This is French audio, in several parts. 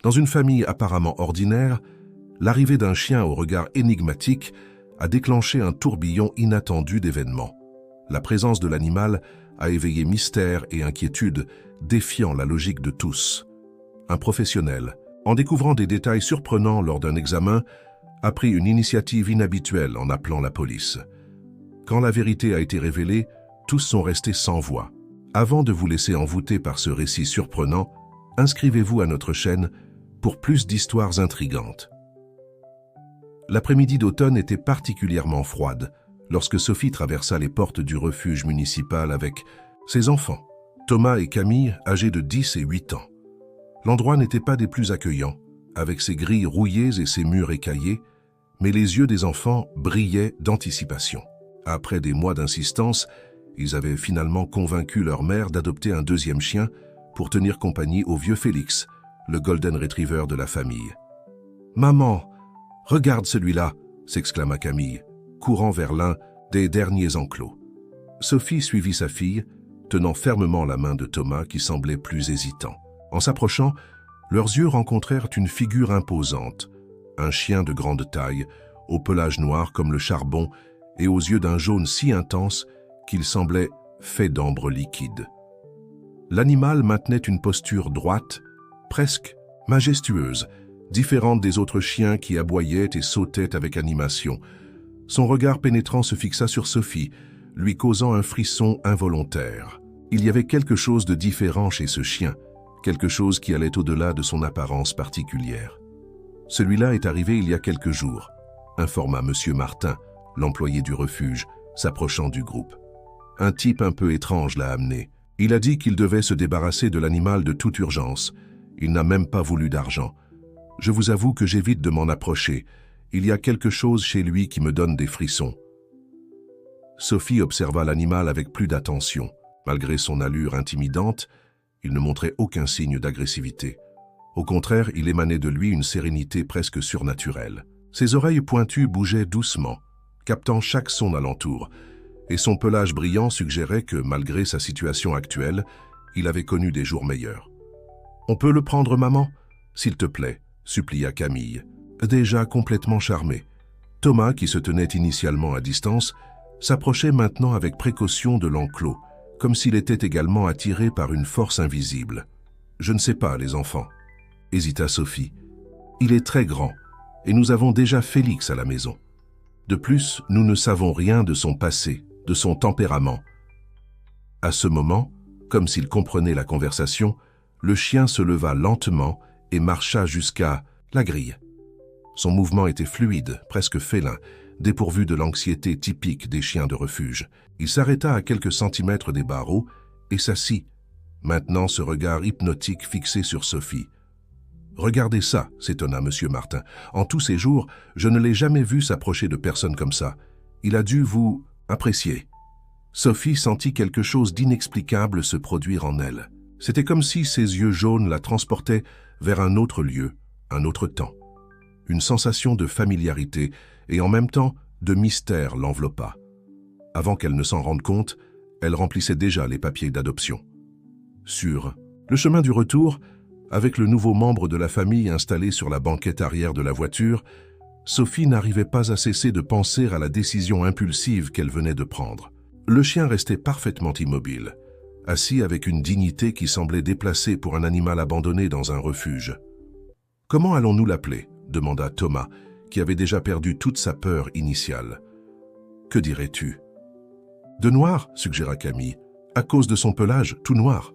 Dans une famille apparemment ordinaire, l'arrivée d'un chien au regard énigmatique a déclenché un tourbillon inattendu d'événements. La présence de l'animal a éveillé mystère et inquiétude, défiant la logique de tous. Un professionnel, en découvrant des détails surprenants lors d'un examen, a pris une initiative inhabituelle en appelant la police. Quand la vérité a été révélée, tous sont restés sans voix. Avant de vous laisser envoûter par ce récit surprenant, inscrivez-vous à notre chaîne pour plus d'histoires intrigantes. L'après-midi d'automne était particulièrement froide lorsque Sophie traversa les portes du refuge municipal avec ses enfants, Thomas et Camille, âgés de 10 et 8 ans. L'endroit n'était pas des plus accueillants, avec ses grilles rouillées et ses murs écaillés, mais les yeux des enfants brillaient d'anticipation. Après des mois d'insistance, ils avaient finalement convaincu leur mère d'adopter un deuxième chien pour tenir compagnie au vieux Félix, le golden retriever de la famille. « Maman, regarde celui-là !» s'exclama Camille, courant vers l'un des derniers enclos. Sophie suivit sa fille, tenant fermement la main de Thomas qui semblait plus hésitant. En s'approchant, leurs yeux rencontrèrent une figure imposante, un chien de grande taille, au pelage noir comme le charbon et aux yeux d'un jaune si intense qu'il semblait fait d'ambre liquide. L'animal maintenait une posture droite, presque majestueuse, différente des autres chiens qui aboyaient et sautaient avec animation. Son regard pénétrant se fixa sur Sophie, lui causant un frisson involontaire. Il y avait quelque chose de différent chez ce chien, quelque chose qui allait au-delà de son apparence particulière. Celui-là est arrivé il y a quelques jours, informa M. Martin, l'employé du refuge, s'approchant du groupe. Un type un peu étrange l'a amené. Il a dit qu'il devait se débarrasser de l'animal de toute urgence. Il n'a même pas voulu d'argent. Je vous avoue que j'évite de m'en approcher. Il y a quelque chose chez lui qui me donne des frissons. Sophie observa l'animal avec plus d'attention. Malgré son allure intimidante, il ne montrait aucun signe d'agressivité. Au contraire, il émanait de lui une sérénité presque surnaturelle. Ses oreilles pointues bougeaient doucement, captant chaque son alentour, et son pelage brillant suggérait que, malgré sa situation actuelle, il avait connu des jours meilleurs. « On peut le prendre, maman ? S'il te plaît » supplia Camille, déjà complètement charmée. Thomas, qui se tenait initialement à distance, s'approchait maintenant avec précaution de l'enclos, comme s'il était également attiré par une force invisible. « Je ne sais pas, les enfants » hésita Sophie. « Il est très grand, et nous avons déjà Félix à la maison. De plus, nous ne savons rien de son passé, de son tempérament. » À ce moment, comme s'il comprenait la conversation, le chien se leva lentement et marcha jusqu'à la grille. Son mouvement était fluide, presque félin, dépourvu de l'anxiété typique des chiens de refuge. Il s'arrêta à quelques centimètres des barreaux et s'assit, maintenant ce regard hypnotique fixé sur Sophie. « Regardez ça » s'étonna M. Martin. « En tous ces jours, je ne l'ai jamais vu s'approcher de personne comme ça. Il a dû vous apprécier. » Sophie sentit quelque chose d'inexplicable se produire en elle. C'était comme si ses yeux jaunes la transportaient vers un autre lieu, un autre temps. Une sensation de familiarité et en même temps de mystère l'enveloppa. Avant qu'elle ne s'en rende compte, elle remplissait déjà les papiers d'adoption. Sur le chemin du retour, avec le nouveau membre de la famille installé sur la banquette arrière de la voiture, Sophie n'arrivait pas à cesser de penser à la décision impulsive qu'elle venait de prendre. Le chien restait parfaitement immobile, assis avec une dignité qui semblait déplacée pour un animal abandonné dans un refuge. « Comment allons-nous l'appeler » demanda Thomas, qui avait déjà perdu toute sa peur initiale. « Que dirais-tu »« De noir » suggéra Camille, « à cause de son pelage tout noir. »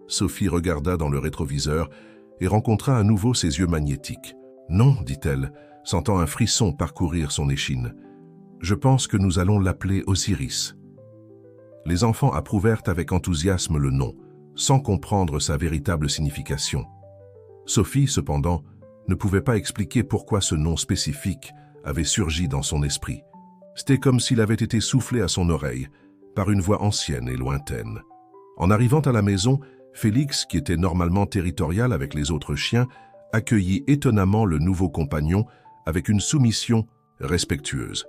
Sophie regarda dans le rétroviseur et rencontra à nouveau ses yeux magnétiques. « Non, dit-elle, sentant un frisson parcourir son échine. Je pense que nous allons l'appeler Osiris. » Les enfants approuvèrent avec enthousiasme le nom, sans comprendre sa véritable signification. Sophie, cependant, ne pouvait pas expliquer pourquoi ce nom spécifique avait surgi dans son esprit. C'était comme s'il avait été soufflé à son oreille, par une voix ancienne et lointaine. En arrivant à la maison, Félix, qui était normalement territorial avec les autres chiens, accueillit étonnamment le nouveau compagnon avec une soumission respectueuse,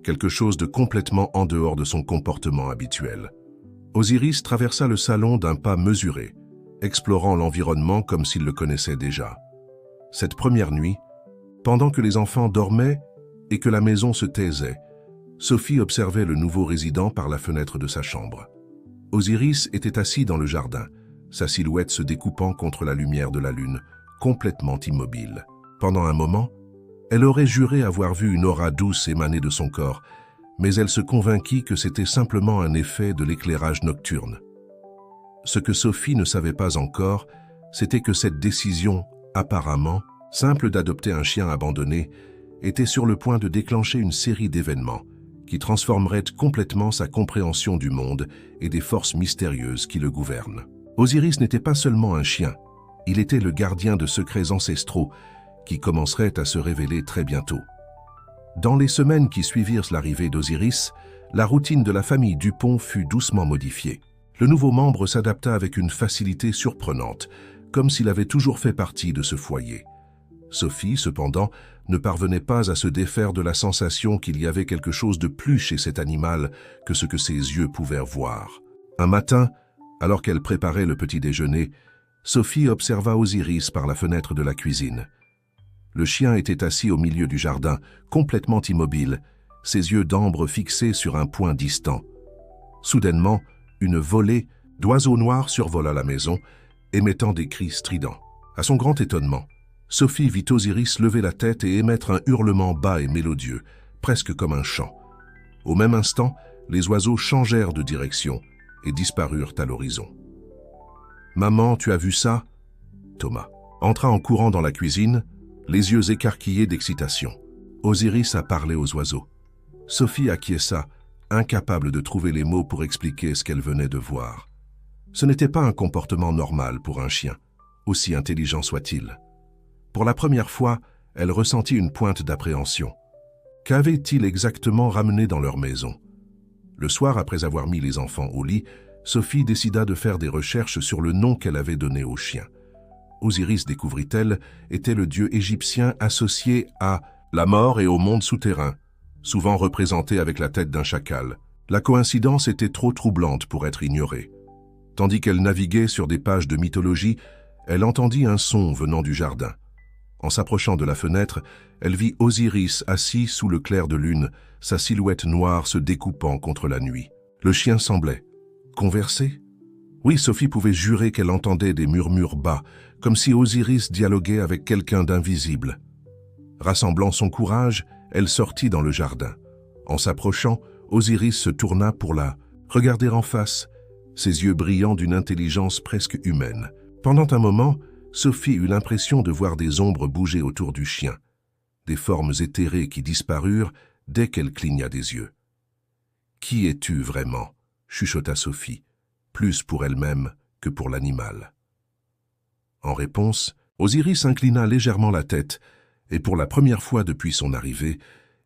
quelque chose de complètement en dehors de son comportement habituel. Osiris traversa le salon d'un pas mesuré, explorant l'environnement comme s'il le connaissait déjà. Cette première nuit, pendant que les enfants dormaient et que la maison se taisait, Sophie observait le nouveau résident par la fenêtre de sa chambre. Osiris était assis dans le jardin, sa silhouette se découpant contre la lumière de la lune, complètement immobile. Pendant un moment, elle aurait juré avoir vu une aura douce émaner de son corps, mais elle se convainquit que c'était simplement un effet de l'éclairage nocturne. Ce que Sophie ne savait pas encore, c'était que cette décision, apparemment simple d'adopter un chien abandonné, était sur le point de déclencher une série d'événements qui transformeraient complètement sa compréhension du monde et des forces mystérieuses qui le gouvernent. Osiris n'était pas seulement un chien, il était le gardien de secrets ancestraux qui commenceraient à se révéler très bientôt. Dans les semaines qui suivirent l'arrivée d'Osiris, la routine de la famille Dupont fut doucement modifiée. Le nouveau membre s'adapta avec une facilité surprenante, comme s'il avait toujours fait partie de ce foyer. Sophie, cependant, ne parvenait pas à se défaire de la sensation qu'il y avait quelque chose de plus chez cet animal que ce que ses yeux pouvaient voir. Un matin, alors qu'elle préparait le petit déjeuner, Sophie observa Osiris par la fenêtre de la cuisine. Le chien était assis au milieu du jardin, complètement immobile, ses yeux d'ambre fixés sur un point distant. Soudainement, une volée d'oiseaux noirs survola la maison, émettant des cris stridents. À son grand étonnement, Sophie vit Osiris lever la tête et émettre un hurlement bas et mélodieux, presque comme un chant. Au même instant, les oiseaux changèrent de direction et disparurent à l'horizon. « Maman, tu as vu ça ?» Thomas entra en courant dans la cuisine, les yeux écarquillés d'excitation. Osiris a parlé aux oiseaux. Sophie acquiesça, incapable de trouver les mots pour expliquer ce qu'elle venait de voir. Ce n'était pas un comportement normal pour un chien, aussi intelligent soit-il. Pour la première fois, elle ressentit une pointe d'appréhension. Qu'avait-il exactement ramené dans leur maison? Le soir, après avoir mis les enfants au lit, Sophie décida de faire des recherches sur le nom qu'elle avait donné au chien. Osiris, découvrit-elle, était le dieu égyptien associé à la mort et au monde souterrain, souvent représenté avec la tête d'un chacal. La coïncidence était trop troublante pour être ignorée. Tandis qu'elle naviguait sur des pages de mythologie, elle entendit un son venant du jardin. En s'approchant de la fenêtre, elle vit Osiris assis sous le clair de lune, sa silhouette noire se découpant contre la nuit. Le chien semblait converser? Oui, Sophie pouvait jurer qu'elle entendait des murmures bas, comme si Osiris dialoguait avec quelqu'un d'invisible. Rassemblant son courage, elle sortit dans le jardin. En s'approchant, Osiris se tourna pour la regarder en face, ses yeux brillants d'une intelligence presque humaine. Pendant un moment, Sophie eut l'impression de voir des ombres bouger autour du chien, des formes éthérées qui disparurent dès qu'elle cligna des yeux. « Qui es-tu vraiment ?» chuchota Sophie, plus pour elle-même que pour l'animal. En réponse, Osiris inclina légèrement la tête et pour la première fois depuis son arrivée,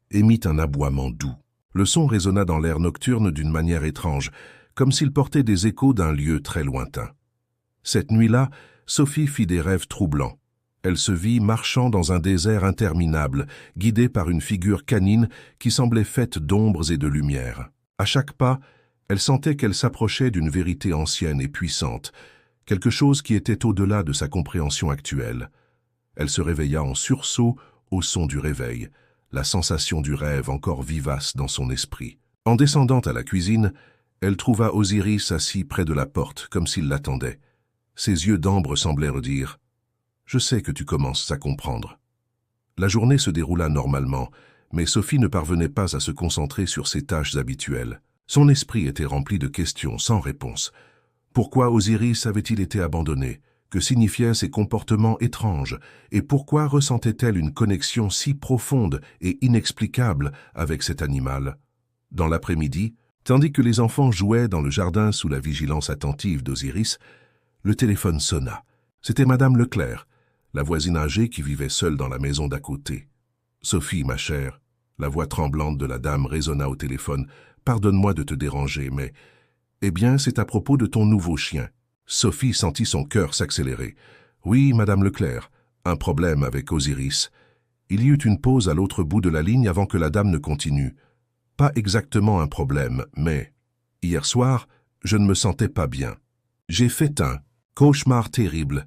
émit un aboiement doux. Le son résonna dans l'air nocturne d'une manière étrange, comme s'il portait des échos d'un lieu très lointain. Cette nuit-là, Sophie fit des rêves troublants. Elle se vit marchant dans un désert interminable, guidée par une figure canine qui semblait faite d'ombres et de lumière. À chaque pas, elle sentait qu'elle s'approchait d'une vérité ancienne et puissante, quelque chose qui était au-delà de sa compréhension actuelle. Elle se réveilla en sursaut au son du réveil, la sensation du rêve encore vivace dans son esprit. En descendant à la cuisine, elle trouva Osiris assis près de la porte, comme s'il l'attendait. Ses yeux d'ambre semblaient redire « Je sais que tu commences à comprendre ». La journée se déroula normalement, mais Sophie ne parvenait pas à se concentrer sur ses tâches habituelles. Son esprit était rempli de questions sans réponse. Pourquoi Osiris avait-il été abandonné? Que signifiaient ces comportements étranges? Et pourquoi ressentait-elle une connexion si profonde et inexplicable avec cet animal? Dans l'après-midi, tandis que les enfants jouaient dans le jardin sous la vigilance attentive d'Osiris, le téléphone sonna. C'était Madame Leclerc, la voisine âgée qui vivait seule dans la maison d'à côté. « Sophie, ma chère », la voix tremblante de la dame résonna au téléphone. « Pardonne-moi de te déranger, mais… Eh bien, c'est à propos de ton nouveau chien. » Sophie sentit son cœur s'accélérer. « Oui, Madame Leclerc, un problème avec Osiris. » Il y eut une pause à l'autre bout de la ligne avant que la dame ne continue. « Pas exactement un problème, mais… Hier soir, je ne me sentais pas bien. J'ai fait un cauchemar terrible,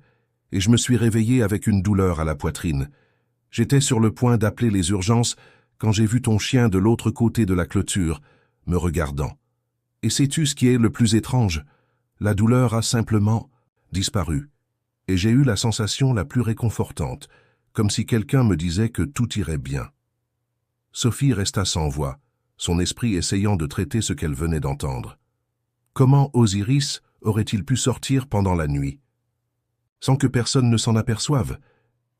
et je me suis réveillée avec une douleur à la poitrine. J'étais sur le point d'appeler les urgences quand j'ai vu ton chien de l'autre côté de la clôture, me regardant. Et sais-tu ce qui est le plus étrange? La douleur a simplement disparu, et j'ai eu la sensation la plus réconfortante, comme si quelqu'un me disait que tout irait bien. Sophie resta sans voix, son esprit essayant de traiter ce qu'elle venait d'entendre. Comment Osiris aurait-il pu sortir pendant la nuit, sans que personne ne s'en aperçoive?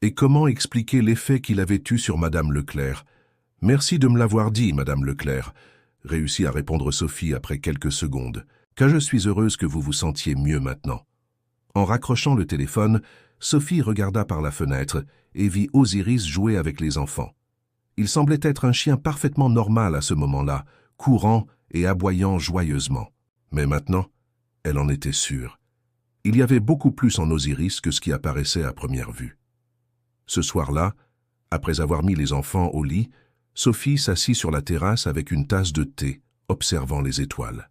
Et comment expliquer l'effet qu'il avait eu sur Madame Leclerc? « Merci de me l'avoir dit, Madame Leclerc », réussit à répondre Sophie après quelques secondes, « car je suis heureuse que vous vous sentiez mieux maintenant. » En raccrochant le téléphone, Sophie regarda par la fenêtre et vit Osiris jouer avec les enfants. Il semblait être un chien parfaitement normal à ce moment-là, courant et aboyant joyeusement. Mais maintenant, elle en était sûre. Il y avait beaucoup plus en Osiris que ce qui apparaissait à première vue. Ce soir-là, après avoir mis les enfants au lit, Sophie s'assit sur la terrasse avec une tasse de thé, observant les étoiles.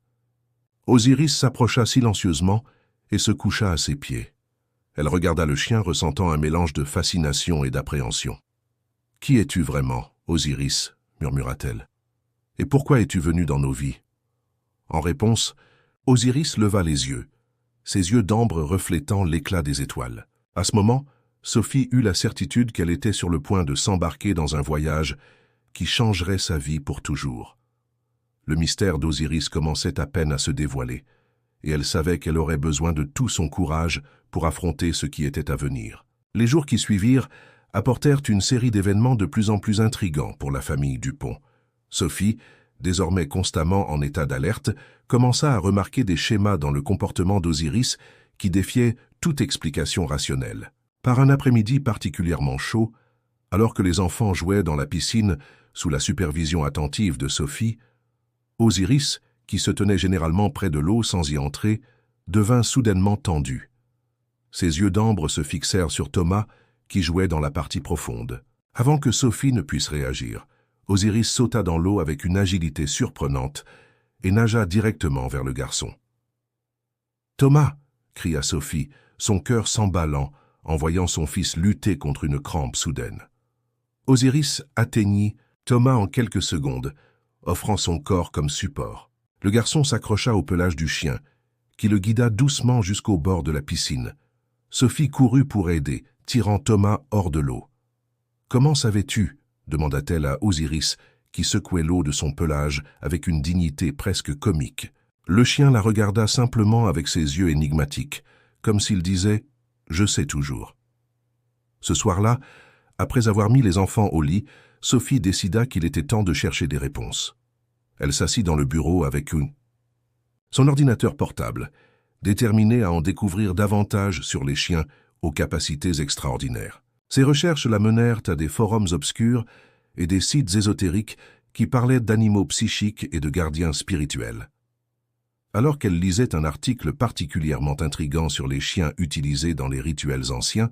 Osiris s'approcha silencieusement et se coucha à ses pieds. Elle regarda le chien ressentant un mélange de fascination et d'appréhension. « Qui es-tu vraiment, Osiris » murmura-t-elle. « Et pourquoi es-tu venu dans nos vies ?» En réponse, Osiris leva les yeux, ses yeux d'ambre reflétant l'éclat des étoiles. À ce moment, Sophie eut la certitude qu'elle était sur le point de s'embarquer dans un voyage qui changerait sa vie pour toujours. Le mystère d'Osiris commençait à peine à se dévoiler, et elle savait qu'elle aurait besoin de tout son courage pour affronter ce qui était à venir. Les jours qui suivirent apportèrent une série d'événements de plus en plus intrigants pour la famille Dupont. Sophie, désormais constamment en état d'alerte, commença à remarquer des schémas dans le comportement d'Osiris qui défiaient toute explication rationnelle. Par un après-midi particulièrement chaud, alors que les enfants jouaient dans la piscine sous la supervision attentive de Sophie, Osiris, qui se tenait généralement près de l'eau sans y entrer, devint soudainement tendu. Ses yeux d'ambre se fixèrent sur Thomas, qui jouait dans la partie profonde. Avant que Sophie ne puisse réagir, Osiris sauta dans l'eau avec une agilité surprenante et nagea directement vers le garçon. « Thomas !» cria Sophie, son cœur s'emballant en voyant son fils lutter contre une crampe soudaine. Osiris atteignit Thomas en quelques secondes, offrant son corps comme support. Le garçon s'accrocha au pelage du chien, qui le guida doucement jusqu'au bord de la piscine. Sophie courut pour aider, tirant Thomas hors de l'eau. « Comment savais-tu » demanda-t-elle à Osiris, qui secouait l'eau de son pelage avec une dignité presque comique. Le chien la regarda simplement avec ses yeux énigmatiques, comme s'il disait « Je sais toujours ». Ce soir-là, après avoir mis les enfants au lit, Sophie décida qu'il était temps de chercher des réponses. Elle s'assit dans le bureau avec son ordinateur portable, déterminée à en découvrir davantage sur les chiens aux capacités extraordinaires. Ses recherches la menèrent à des forums obscurs et des sites ésotériques qui parlaient d'animaux psychiques et de gardiens spirituels. Alors qu'elle lisait un article particulièrement intrigant sur les chiens utilisés dans les rituels anciens,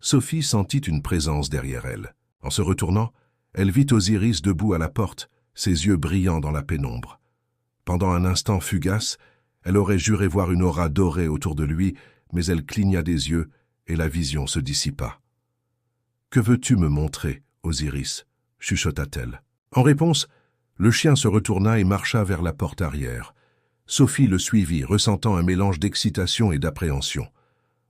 Sophie sentit une présence derrière elle. En se retournant, elle vit Osiris debout à la porte, ses yeux brillants dans la pénombre. Pendant un instant fugace, elle aurait juré voir une aura dorée autour de lui, mais elle cligna des yeux et la vision se dissipa. « Que veux-tu me montrer, Osiris » chuchota-t-elle. En réponse, le chien se retourna et marcha vers la porte arrière. Sophie le suivit, ressentant un mélange d'excitation et d'appréhension.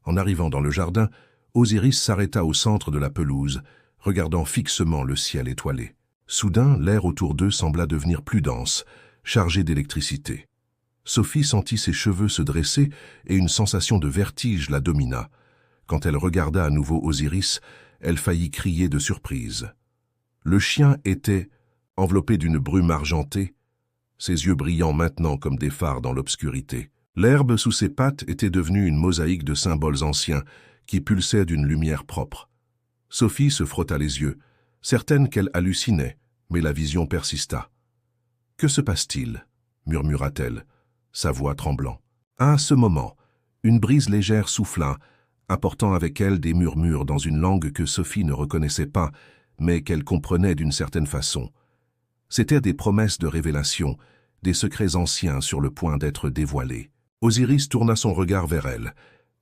En arrivant dans le jardin, Osiris s'arrêta au centre de la pelouse, regardant fixement le ciel étoilé. Soudain, l'air autour d'eux sembla devenir plus dense, chargé d'électricité. Sophie sentit ses cheveux se dresser et une sensation de vertige la domina. Quand elle regarda à nouveau Osiris, elle faillit crier de surprise. Le chien était enveloppé d'une brume argentée, ses yeux brillant maintenant comme des phares dans l'obscurité. L'herbe sous ses pattes était devenue une mosaïque de symboles anciens qui pulsaient d'une lumière propre. Sophie se frotta les yeux, certaine qu'elle hallucinait, mais la vision persista. « Que se passe-t-il » murmura-t-elle, sa voix tremblant. À ce moment, une brise légère souffla, apportant avec elle des murmures dans une langue que Sophie ne reconnaissait pas, mais qu'elle comprenait d'une certaine façon. C'étaient des promesses de révélation, des secrets anciens sur le point d'être dévoilés. Osiris tourna son regard vers elle,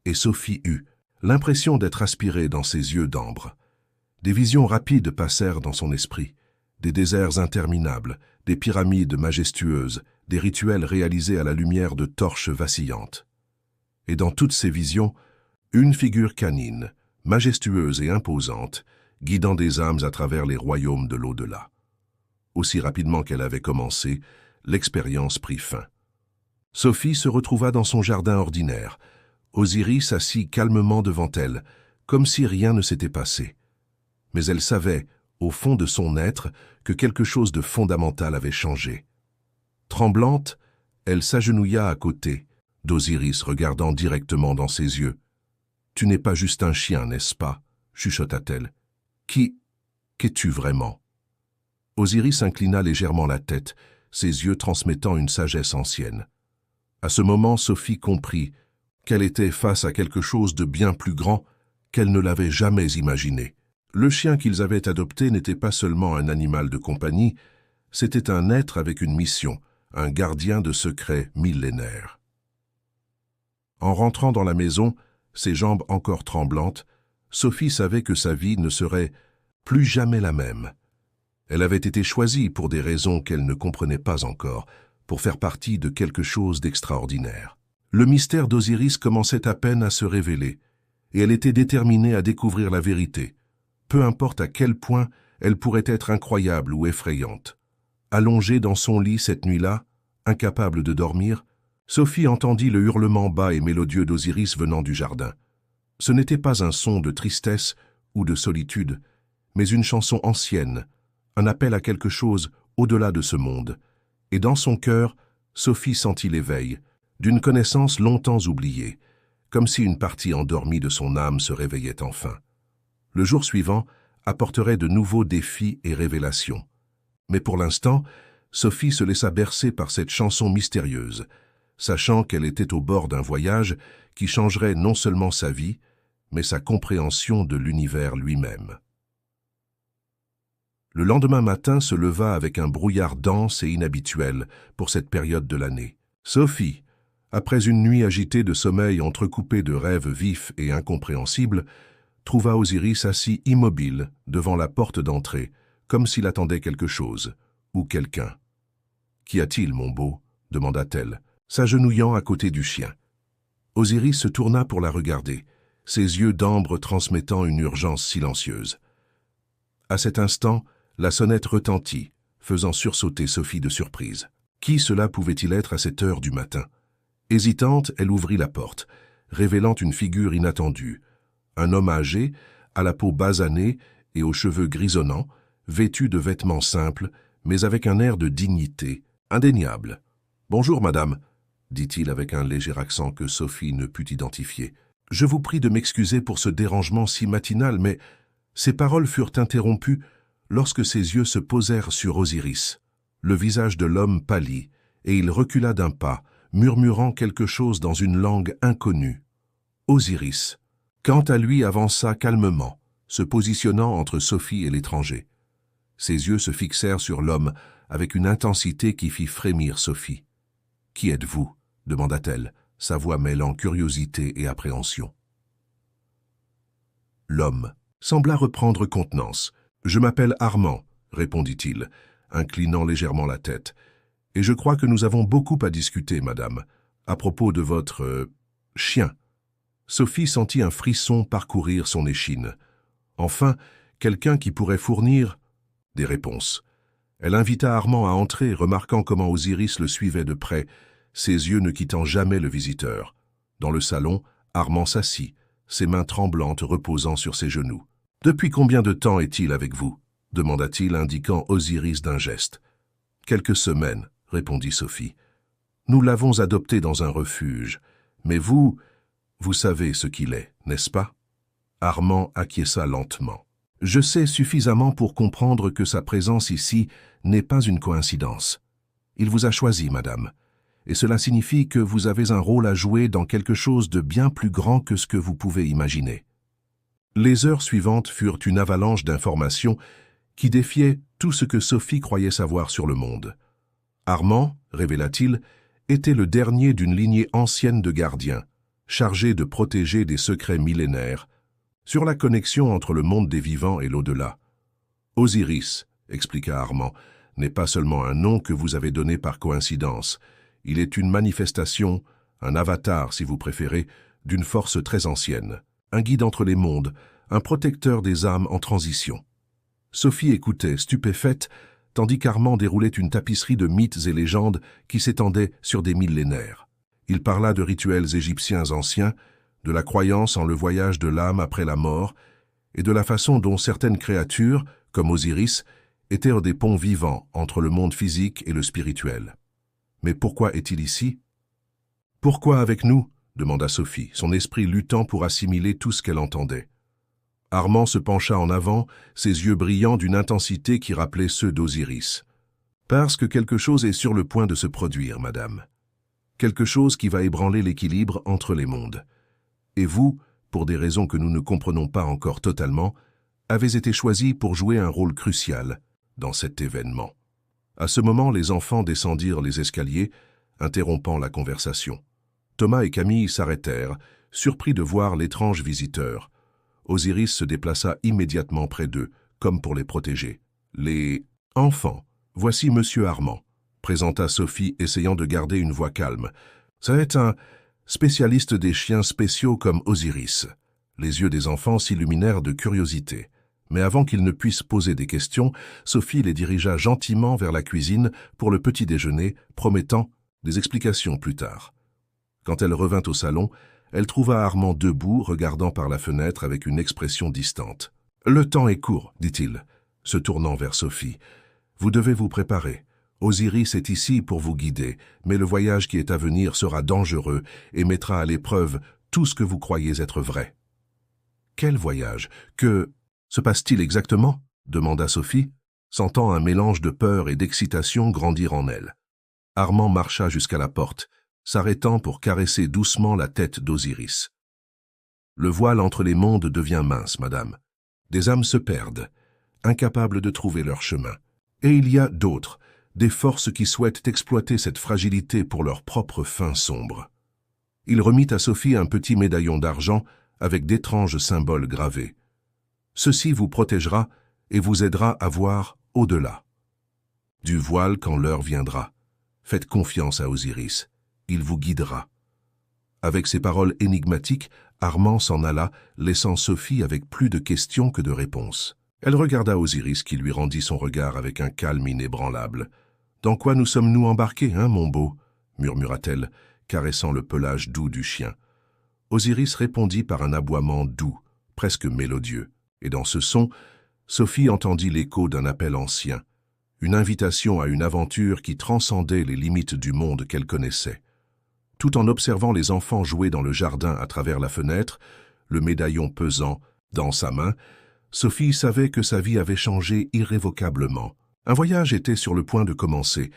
et Sophie eut l'impression d'être aspiré dans ses yeux d'ambre. Des visions rapides passèrent dans son esprit, des déserts interminables, des pyramides majestueuses, des rituels réalisés à la lumière de torches vacillantes. Et dans toutes ces visions, une figure canine, majestueuse et imposante, guidant des âmes à travers les royaumes de l'au-delà. Aussi rapidement qu'elle avait commencé, l'expérience prit fin. Sophie se retrouva dans son jardin ordinaire, Osiris assis calmement devant elle, comme si rien ne s'était passé. Mais elle savait, au fond de son être, que quelque chose de fondamental avait changé. Tremblante, elle s'agenouilla à côté d'Osiris, regardant directement dans ses yeux. « Tu n'es pas juste un chien, n'est-ce pas ?» chuchota-t-elle. « Qu'es-tu vraiment ?» Osiris inclina légèrement la tête, ses yeux transmettant une sagesse ancienne. À ce moment, Sophie comprit qu'elle était face à quelque chose de bien plus grand qu'elle ne l'avait jamais imaginé. Le chien qu'ils avaient adopté n'était pas seulement un animal de compagnie, c'était un être avec une mission, un gardien de secrets millénaires. En rentrant dans la maison, ses jambes encore tremblantes, Sophie savait que sa vie ne serait plus jamais la même. Elle avait été choisie pour des raisons qu'elle ne comprenait pas encore, pour faire partie de quelque chose d'extraordinaire. Le mystère d'Osiris commençait à peine à se révéler, et elle était déterminée à découvrir la vérité, peu importe à quel point elle pourrait être incroyable ou effrayante. Allongée dans son lit cette nuit-là, incapable de dormir, Sophie entendit le hurlement bas et mélodieux d'Osiris venant du jardin. Ce n'était pas un son de tristesse ou de solitude, mais une chanson ancienne, un appel à quelque chose au-delà de ce monde. Et dans son cœur, Sophie sentit l'éveil d'une connaissance longtemps oubliée, comme si une partie endormie de son âme se réveillait enfin. Le jour suivant apporterait de nouveaux défis et révélations. Mais pour l'instant, Sophie se laissa bercer par cette chanson mystérieuse, sachant qu'elle était au bord d'un voyage qui changerait non seulement sa vie, mais sa compréhension de l'univers lui-même. Le lendemain matin se leva avec un brouillard dense et inhabituel pour cette période de l'année. Sophie, après une nuit agitée de sommeil entrecoupé de rêves vifs et incompréhensibles, trouva Osiris assis immobile devant la porte d'entrée, comme s'il attendait quelque chose, ou quelqu'un. « Qu'y a-t-il, mon beau ?» demanda-t-elle, s'agenouillant à côté du chien. Osiris se tourna pour la regarder, ses yeux d'ambre transmettant une urgence silencieuse. À cet instant, la sonnette retentit, faisant sursauter Sophie de surprise. Qui cela pouvait-il être à cette heure du matin? Hésitante, elle ouvrit la porte, révélant une figure inattendue. Un homme âgé, à la peau basanée et aux cheveux grisonnants, vêtu de vêtements simples, mais avec un air de dignité, indéniable. « Bonjour, madame », dit-il avec un léger accent que Sophie ne put identifier. « Je vous prie de m'excuser pour ce dérangement si matinal, mais… » Ses paroles furent interrompues lorsque ses yeux se posèrent sur Osiris. Le visage de l'homme pâlit, et il recula d'un pas, murmurant quelque chose dans une langue inconnue. Osiris, quant à lui, avança calmement, se positionnant entre Sophie et l'étranger. Ses yeux se fixèrent sur l'homme avec une intensité qui fit frémir Sophie. « Qui êtes-vous » demanda-t-elle, sa voix mêlant curiosité et appréhension. L'homme sembla reprendre contenance. « Je m'appelle Armand » répondit-il, inclinant légèrement la tête. « Et je crois que nous avons beaucoup à discuter, madame, à propos de votre… chien. » Sophie sentit un frisson parcourir son échine. Enfin, quelqu'un qui pourrait fournir des réponses. Elle invita Armand à entrer, remarquant comment Osiris le suivait de près, ses yeux ne quittant jamais le visiteur. Dans le salon, Armand s'assit, ses mains tremblantes reposant sur ses genoux. « Depuis combien de temps est-il avec vous » demanda-t-il, indiquant Osiris d'un geste. « Quelques semaines, » répondit Sophie. « Nous l'avons adopté dans un refuge, mais vous savez ce qu'il est, n'est-ce pas ?» Armand acquiesça lentement. « Je sais suffisamment pour comprendre que sa présence ici n'est pas une coïncidence. Il vous a choisi, madame, et cela signifie que vous avez un rôle à jouer dans quelque chose de bien plus grand que ce que vous pouvez imaginer. » Les heures suivantes furent une avalanche d'informations qui défiaient tout ce que Sophie croyait savoir sur le monde. Armand, révéla-t-il, était le dernier d'une lignée ancienne de gardiens, chargé de protéger des secrets millénaires, sur la connexion entre le monde des vivants et l'au-delà. Osiris, expliqua Armand, n'est pas seulement un nom que vous avez donné par coïncidence. Il est une manifestation, un avatar si vous préférez, d'une force très ancienne, un guide entre les mondes, un protecteur des âmes en transition. Sophie écoutait, stupéfaite, tandis qu'Armand déroulait une tapisserie de mythes et légendes qui s'étendait sur des millénaires. Il parla de rituels égyptiens anciens, de la croyance en le voyage de l'âme après la mort, et de la façon dont certaines créatures, comme Osiris, étaient des ponts vivants entre le monde physique et le spirituel. Mais pourquoi est-il ici? Pourquoi avec nous? Demanda Sophie, son esprit luttant pour assimiler tout ce qu'elle entendait. Armand se pencha en avant, ses yeux brillants d'une intensité qui rappelait ceux d'Osiris. Parce que quelque chose est sur le point de se produire, madame. Quelque chose qui va ébranler l'équilibre entre les mondes. Et vous, pour des raisons que nous ne comprenons pas encore totalement, avez été choisi pour jouer un rôle crucial dans cet événement. À ce moment, les enfants descendirent les escaliers, interrompant la conversation. Thomas et Camille s'arrêtèrent, surpris de voir l'étrange visiteur. Osiris se déplaça immédiatement près d'eux, comme pour les protéger. « Les enfants, voici Monsieur Armand », présenta Sophie, essayant de garder une voix calme. « C'est un spécialiste des chiens spéciaux comme Osiris. » Les yeux des enfants s'illuminèrent de curiosité. Mais avant qu'ils ne puissent poser des questions, Sophie les dirigea gentiment vers la cuisine pour le petit déjeuner, promettant des explications plus tard. Quand elle revint au salon, elle trouva Armand debout, regardant par la fenêtre avec une expression distante. « Le temps est court, dit-il, se tournant vers Sophie. « Vous devez vous préparer. Osiris est ici pour vous guider, mais le voyage qui est à venir sera dangereux et mettra à l'épreuve tout ce que vous croyez être vrai. »« Quel voyage? Que se passe-t-il exactement ?» demanda Sophie, sentant un mélange de peur et d'excitation grandir en elle. Armand marcha jusqu'à la porte, s'arrêtant pour caresser doucement la tête d'Osiris. « Le voile entre les mondes devient mince, madame. Des âmes se perdent, incapables de trouver leur chemin. Et il y a d'autres, des forces qui souhaitent exploiter cette fragilité pour leur propre fin sombre. » Il remit à Sophie un petit médaillon d'argent avec d'étranges symboles gravés. « Ceci vous protégera et vous aidera à voir au-delà. Du voile quand l'heure viendra. Faites confiance à Osiris. Il vous guidera. » Avec ces paroles énigmatiques, Armand s'en alla, laissant Sophie avec plus de questions que de réponses. Elle regarda Osiris qui lui rendit son regard avec un calme inébranlable. « Dans quoi nous sommes-nous embarqués, hein, mon beau ?» murmura-t-elle, caressant le pelage doux du chien. Osiris répondit par un aboiement doux, presque mélodieux. Et dans ce son, Sophie entendit l'écho d'un appel ancien, une invitation à une aventure qui transcendait les limites du monde qu'elle connaissait. Tout en observant les enfants jouer dans le jardin à travers la fenêtre, le médaillon pesant dans sa main, Sophie savait que sa vie avait changé irrévocablement. Un voyage était sur le point de commencer,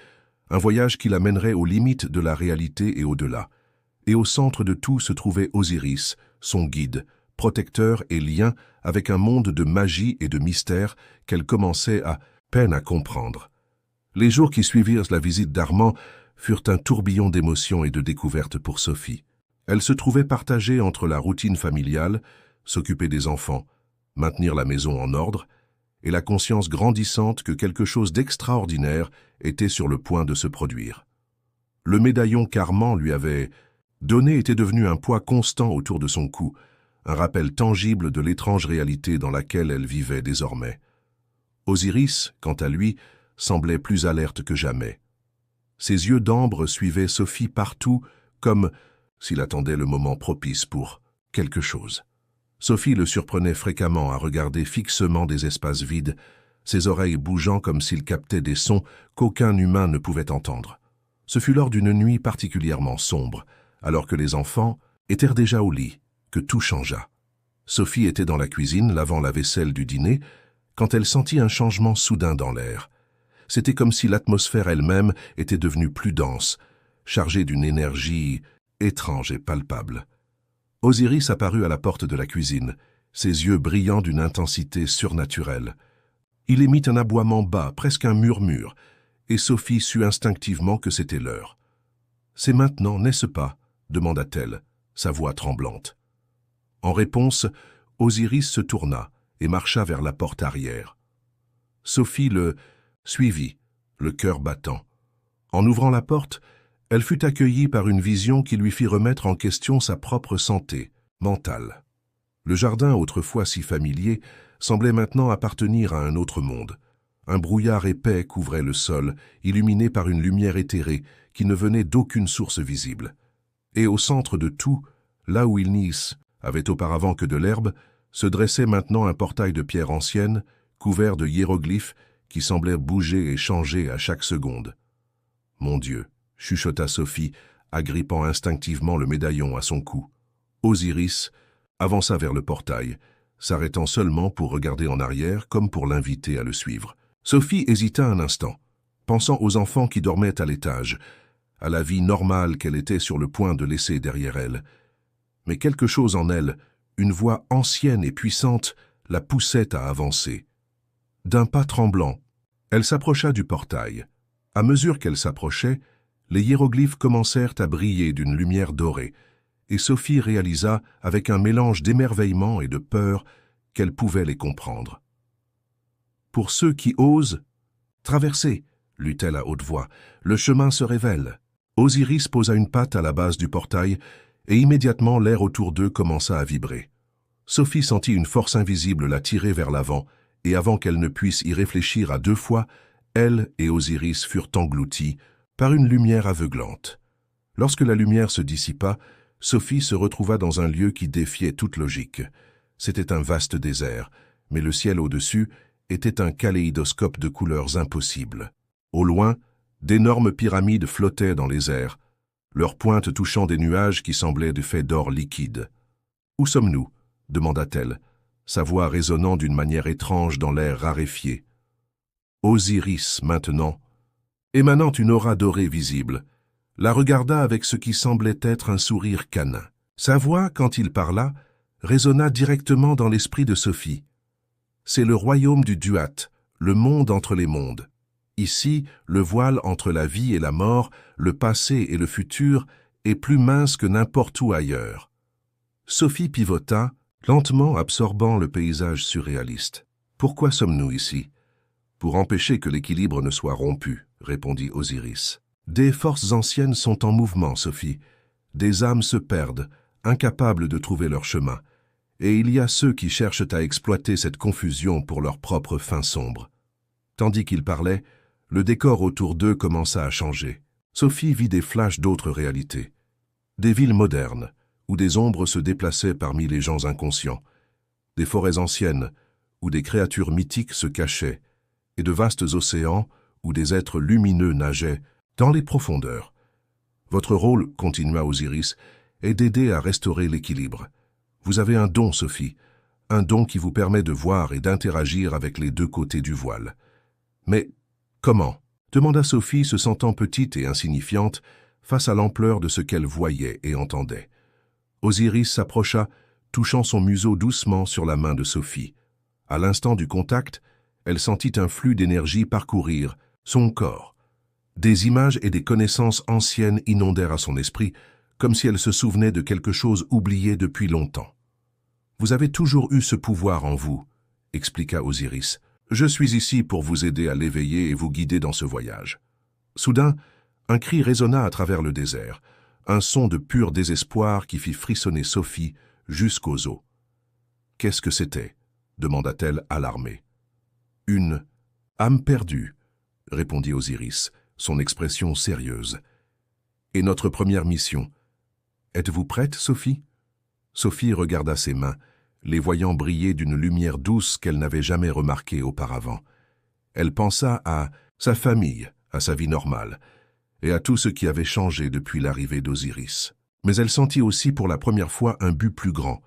un voyage qui l'amènerait aux limites de la réalité et au-delà. Et au centre de tout se trouvait Osiris, son guide, protecteur et lien avec un monde de magie et de mystère qu'elle commençait à peine à comprendre. Les jours qui suivirent la visite d'Armand furent un tourbillon d'émotions et de découvertes pour Sophie. Elle se trouvait partagée entre la routine familiale, s'occuper des enfants, maintenir la maison en ordre, et la conscience grandissante que quelque chose d'extraordinaire était sur le point de se produire. Le médaillon qu'Armand lui avait donné était devenu un poids constant autour de son cou, un rappel tangible de l'étrange réalité dans laquelle elle vivait désormais. Osiris, quant à lui, semblait plus alerte que jamais. Ses yeux d'ambre suivaient Sophie partout, comme s'il attendait le moment propice pour quelque chose. Sophie le surprenait fréquemment à regarder fixement des espaces vides, ses oreilles bougeant comme s'il captait des sons qu'aucun humain ne pouvait entendre. Ce fut lors d'une nuit particulièrement sombre, alors que les enfants étaient déjà au lit, que tout changea. Sophie était dans la cuisine, lavant la vaisselle du dîner, quand elle sentit un changement soudain dans l'air. C'était comme si l'atmosphère elle-même était devenue plus dense, chargée d'une énergie étrange et palpable. Osiris apparut à la porte de la cuisine, ses yeux brillant d'une intensité surnaturelle. Il émit un aboiement bas, presque un murmure, et Sophie sut instinctivement que c'était l'heure. « C'est maintenant, n'est-ce pas ?» demanda-t-elle, sa voix tremblante. En réponse, Osiris se tourna et marcha vers la porte arrière. Sophie le suivit, le cœur battant. En ouvrant la porte, elle fut accueillie par une vision qui lui fit remettre en question sa propre santé mentale. Le jardin, autrefois si familier, semblait maintenant appartenir à un autre monde. Un brouillard épais couvrait le sol, illuminé par une lumière éthérée qui ne venait d'aucune source visible. Et au centre de tout, là où il n'y avait auparavant que de l'herbe, se dressait maintenant un portail de pierre ancienne, couvert de hiéroglyphes qui semblaient bouger et changer à chaque seconde. « Mon Dieu !» chuchota Sophie, agrippant instinctivement le médaillon à son cou. Osiris avança vers le portail, s'arrêtant seulement pour regarder en arrière comme pour l'inviter à le suivre. Sophie hésita un instant, pensant aux enfants qui dormaient à l'étage, à la vie normale qu'elle était sur le point de laisser derrière elle. Mais quelque chose en elle, une voix ancienne et puissante, la poussait à avancer. D'un pas tremblant, elle s'approcha du portail. À mesure qu'elle s'approchait, les hiéroglyphes commencèrent à briller d'une lumière dorée, et Sophie réalisa, avec un mélange d'émerveillement et de peur, qu'elle pouvait les comprendre. « Pour ceux qui osent, traversez !» lut-elle à haute voix. « Le chemin se révèle. » Osiris posa une patte à la base du portail, et immédiatement l'air autour d'eux commença à vibrer. Sophie sentit une force invisible la tirer vers l'avant, et avant qu'elle ne puisse y réfléchir à deux fois, elle et Osiris furent engloutis par une lumière aveuglante. Lorsque la lumière se dissipa, Sophie se retrouva dans un lieu qui défiait toute logique. C'était un vaste désert, mais le ciel au-dessus était un kaléidoscope de couleurs impossibles. Au loin, d'énormes pyramides flottaient dans les airs, leurs pointes touchant des nuages qui semblaient de faits d'or liquide. « Où sommes-nous » demanda-t-elle, sa voix résonnant d'une manière étrange dans l'air raréfié. Osiris, maintenant, émanant une aura dorée visible, la regarda avec ce qui semblait être un sourire canin. Sa voix, quand il parla, résonna directement dans l'esprit de Sophie. C'est le royaume du Duat, le monde entre les mondes. Ici, le voile entre la vie et la mort, le passé et le futur, est plus mince que n'importe où ailleurs. Sophie pivota, lentement absorbant le paysage surréaliste. « Pourquoi sommes-nous ici ?»« Pour empêcher que l'équilibre ne soit rompu, » répondit Osiris. « Des forces anciennes sont en mouvement, Sophie. Des âmes se perdent, incapables de trouver leur chemin. Et il y a ceux qui cherchent à exploiter cette confusion pour leur propre fin sombre. » Tandis qu'il parlait, le décor autour d'eux commença à changer. Sophie vit des flashs d'autres réalités. Des villes modernes, où des ombres se déplaçaient parmi les gens inconscients. Des forêts anciennes, où des créatures mythiques se cachaient. Et de vastes océans, où des êtres lumineux nageaient dans les profondeurs. Votre rôle, continua Osiris, est d'aider à restaurer l'équilibre. Vous avez un don, Sophie, un don qui vous permet de voir et d'interagir avec les deux côtés du voile. Mais comment ? Demanda Sophie, se sentant petite et insignifiante face à l'ampleur de ce qu'elle voyait et entendait. Osiris s'approcha, touchant son museau doucement sur la main de Sophie. À l'instant du contact, elle sentit un flux d'énergie parcourir son corps. Des images et des connaissances anciennes inondèrent à son esprit, comme si elle se souvenait de quelque chose oublié depuis longtemps. « Vous avez toujours eu ce pouvoir en vous, » expliqua Osiris. « Je suis ici pour vous aider à l'éveiller et vous guider dans ce voyage. » Soudain, un cri résonna à travers le désert, un son de pur désespoir qui fit frissonner Sophie jusqu'aux os. « Qu'est-ce que c'était » demanda-t-elle alarmée. « Une âme perdue, » répondit Osiris, son expression sérieuse. « Et notre première mission. Êtes-vous prête, Sophie ?» Sophie regarda ses mains, les voyant briller d'une lumière douce qu'elle n'avait jamais remarquée auparavant. Elle pensa à sa famille, à sa vie normale, et à tout ce qui avait changé depuis l'arrivée d'Osiris. Mais elle sentit aussi pour la première fois un but plus grand,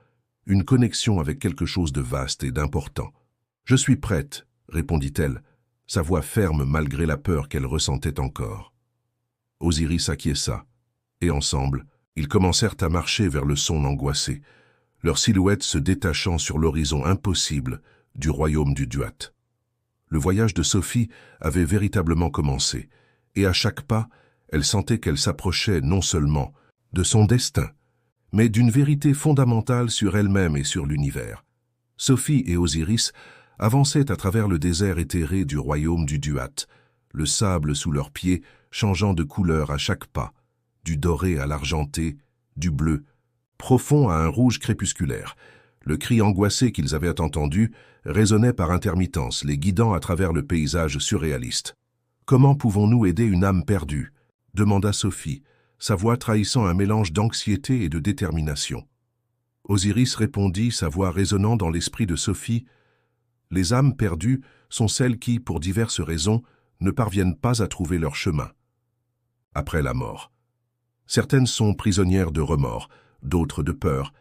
une connexion avec quelque chose de vaste et d'important. « Je suis prête, » répondit-elle, sa voix ferme malgré la peur qu'elle ressentait encore. Osiris acquiesça, et ensemble, ils commencèrent à marcher vers le son angoissé, leurs silhouettes se détachant sur l'horizon impossible du royaume du Duat. Le voyage de Sophie avait véritablement commencé, et à chaque pas, elle sentait qu'elle s'approchait non seulement de son destin, mais d'une vérité fondamentale sur elle-même et sur l'univers. Sophie et Osiris avançaient à travers le désert éthéré du royaume du Duat, le sable sous leurs pieds changeant de couleur à chaque pas, du doré à l'argenté, du bleu, profond à un rouge crépusculaire. Le cri angoissé qu'ils avaient entendu résonnait par intermittence, les guidant à travers le paysage surréaliste. « Comment pouvons-nous aider une âme perdue ?» demanda Sophie, sa voix trahissant un mélange d'anxiété et de détermination. Osiris répondit, sa voix résonnant dans l'esprit de Sophie. « Les âmes perdues sont celles qui, pour diverses raisons, ne parviennent pas à trouver leur chemin. Après la mort. Certaines sont prisonnières de remords, d'autres de peur,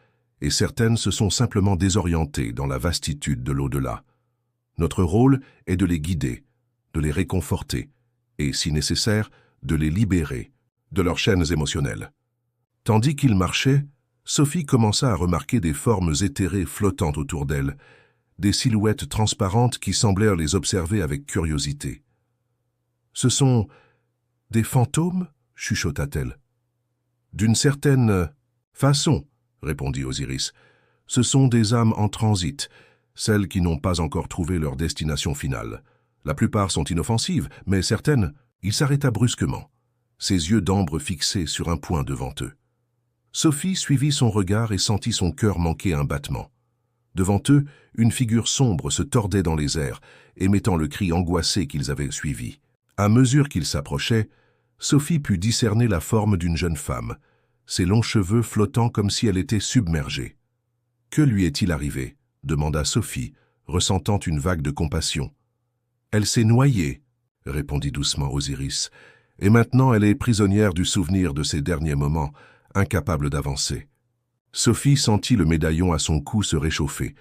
et certaines se sont simplement désorientées dans la vastitude de l'au-delà. Notre rôle est de les guider, de les réconforter, et, si nécessaire, de les libérer de leurs chaînes émotionnelles. » Tandis qu'il marchait, Sophie commença à remarquer des formes éthérées flottant autour d'elle, des silhouettes transparentes qui semblèrent les observer avec curiosité. « Ce sont des fantômes ?» chuchota-t-elle. « D'une certaine façon, » répondit Osiris. « Ce sont des âmes en transit, celles qui n'ont pas encore trouvé leur destination finale. La plupart sont inoffensives, mais certaines... » Il s'arrêta brusquement, ses yeux d'ambre fixés sur un point devant eux. Sophie suivit son regard et sentit son cœur manquer un battement. Devant eux, une figure sombre se tordait dans les airs, émettant le cri angoissé qu'ils avaient suivi. À mesure qu'ils s'approchaient, Sophie put discerner la forme d'une jeune femme, ses longs cheveux flottant comme si elle était submergée. « Que lui est-il arrivé ?» demanda Sophie, ressentant une vague de compassion. « Elle s'est noyée, » répondit doucement Osiris, « et maintenant elle est prisonnière du souvenir de ses derniers moments, incapable d'avancer. » Sophie sentit le médaillon à son cou se réchauffer.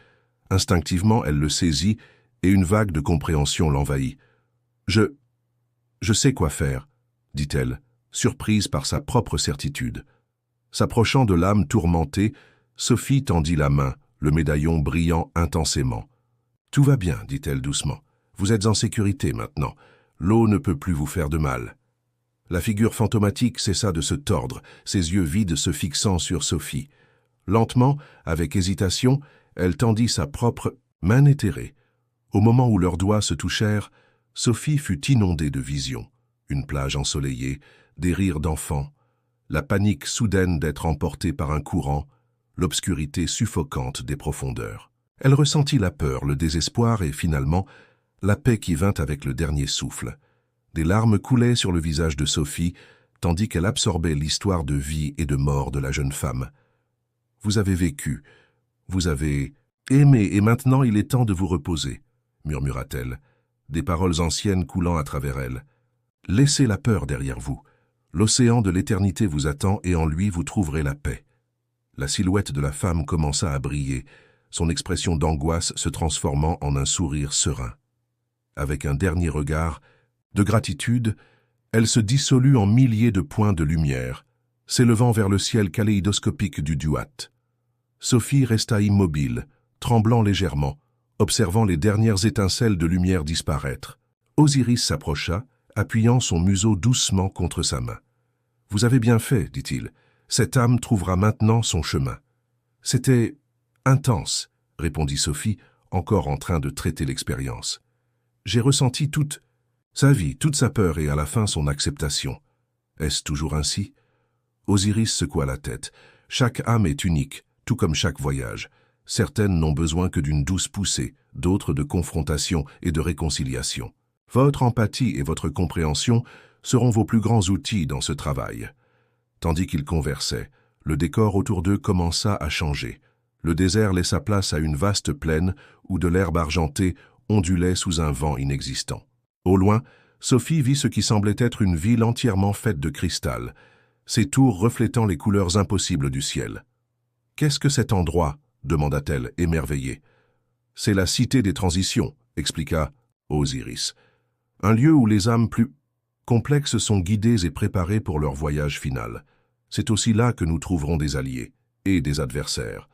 Instinctivement, elle le saisit, et une vague de compréhension l'envahit. « Je sais quoi faire, » dit-elle, surprise par sa propre certitude. S'approchant de l'âme tourmentée, Sophie tendit la main, le médaillon brillant intensément. « Tout va bien, » dit-elle doucement. « Vous êtes en sécurité maintenant. L'eau ne peut plus vous faire de mal. » La figure fantomatique cessa de se tordre, ses yeux vides se fixant sur Sophie. Lentement, avec hésitation, elle tendit sa propre main éthérée. Au moment où leurs doigts se touchèrent, Sophie fut inondée de visions. Une plage ensoleillée, des rires d'enfants, la panique soudaine d'être emportée par un courant, l'obscurité suffocante des profondeurs. Elle ressentit la peur, le désespoir et finalement, la paix qui vint avec le dernier souffle. Des larmes coulaient sur le visage de Sophie, tandis qu'elle absorbait l'histoire de vie et de mort de la jeune femme. « Vous avez vécu, vous avez aimé, et maintenant il est temps de vous reposer, » murmura-t-elle, des paroles anciennes coulant à travers elle. « Laissez la peur derrière vous. L'océan de l'éternité vous attend et en lui vous trouverez la paix. » La silhouette de la femme commença à briller, son expression d'angoisse se transformant en un sourire serein. Avec un dernier regard de gratitude, elle se dissolut en milliers de points de lumière, s'élevant vers le ciel kaléidoscopique du Duat. Sophie resta immobile, tremblant légèrement, observant les dernières étincelles de lumière disparaître. Osiris s'approcha, appuyant son museau doucement contre sa main. « Vous avez bien fait, dit-il. Cette âme trouvera maintenant son chemin. »« C'était intense, » répondit Sophie, encore en train de traiter l'expérience. « J'ai ressenti toute sa vie, toute sa peur et à la fin son acceptation. Est-ce toujours ainsi ?» Osiris secoua la tête. « Chaque âme est unique, tout comme chaque voyage. Certaines n'ont besoin que d'une douce poussée, d'autres de confrontation et de réconciliation. Votre empathie et votre compréhension seront vos plus grands outils dans ce travail. » Tandis qu'ils conversaient, le décor autour d'eux commença à changer. Le désert laissa place à une vaste plaine où de l'herbe argentée ondulait sous un vent inexistant. Au loin, Sophie vit ce qui semblait être une ville entièrement faite de cristal, ses tours reflétant les couleurs impossibles du ciel. « Qu'est-ce que cet endroit ?» demanda-t-elle, émerveillée. « C'est la cité des transitions, » expliqua Osiris. « Un lieu où les âmes plus complexes sont guidées et préparées pour leur voyage final. C'est aussi là que nous trouverons des alliés et des adversaires. »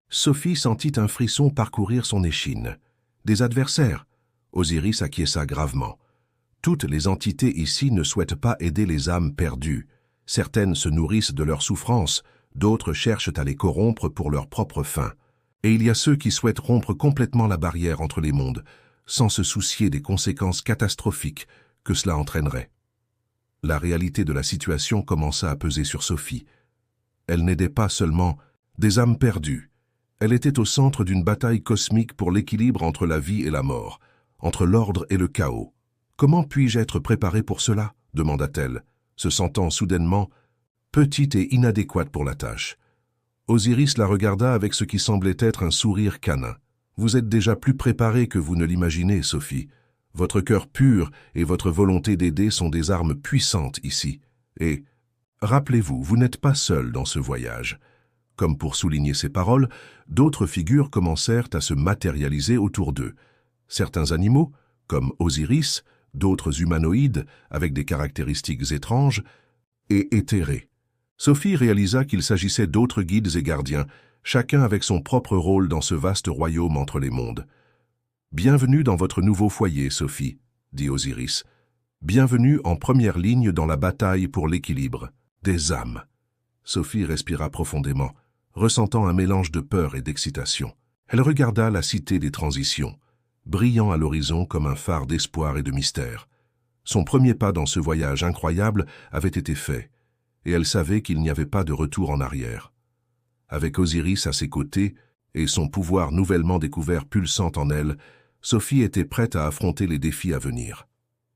Sophie sentit un frisson parcourir son échine. « Des adversaires ?» Osiris acquiesça gravement. « Toutes les entités ici ne souhaitent pas aider les âmes perdues. Certaines se nourrissent de leur souffrance, d'autres cherchent à les corrompre pour leurs propres fins. Et il y a ceux qui souhaitent rompre complètement la barrière entre les mondes, sans se soucier des conséquences catastrophiques que cela entraînerait. La réalité de la situation commença à peser sur Sophie. Elle n'aidait pas seulement des âmes perdues. Elle était au centre d'une bataille cosmique pour l'équilibre entre la vie et la mort, entre l'ordre et le chaos. « Comment puis-je être préparée pour cela ?» demanda-t-elle, se sentant soudainement petite et inadéquate pour la tâche. Osiris la regarda avec ce qui semblait être un sourire canin. « Vous êtes déjà plus préparée que vous ne l'imaginez, Sophie. Votre cœur pur et votre volonté d'aider sont des armes puissantes ici. Et, rappelez-vous, vous n'êtes pas seule dans ce voyage. » Comme pour souligner ces paroles, d'autres figures commencèrent à se matérialiser autour d'eux. Certains animaux, comme Osiris, d'autres humanoïdes avec des caractéristiques étranges et éthérées. Sophie réalisa qu'il s'agissait d'autres guides et gardiens, chacun avec son propre rôle dans ce vaste royaume entre les mondes. « Bienvenue dans votre nouveau foyer, Sophie, » dit Osiris. « Bienvenue en première ligne dans la bataille pour l'équilibre des âmes. » Sophie respira profondément, ressentant un mélange de peur et d'excitation. Elle regarda la cité des transitions, brillant à l'horizon comme un phare d'espoir et de mystère. Son premier pas dans ce voyage incroyable avait été fait, et elle savait qu'il n'y avait pas de retour en arrière. Avec Osiris à ses côtés et son pouvoir nouvellement découvert pulsant en elle, Sophie était prête à affronter les défis à venir.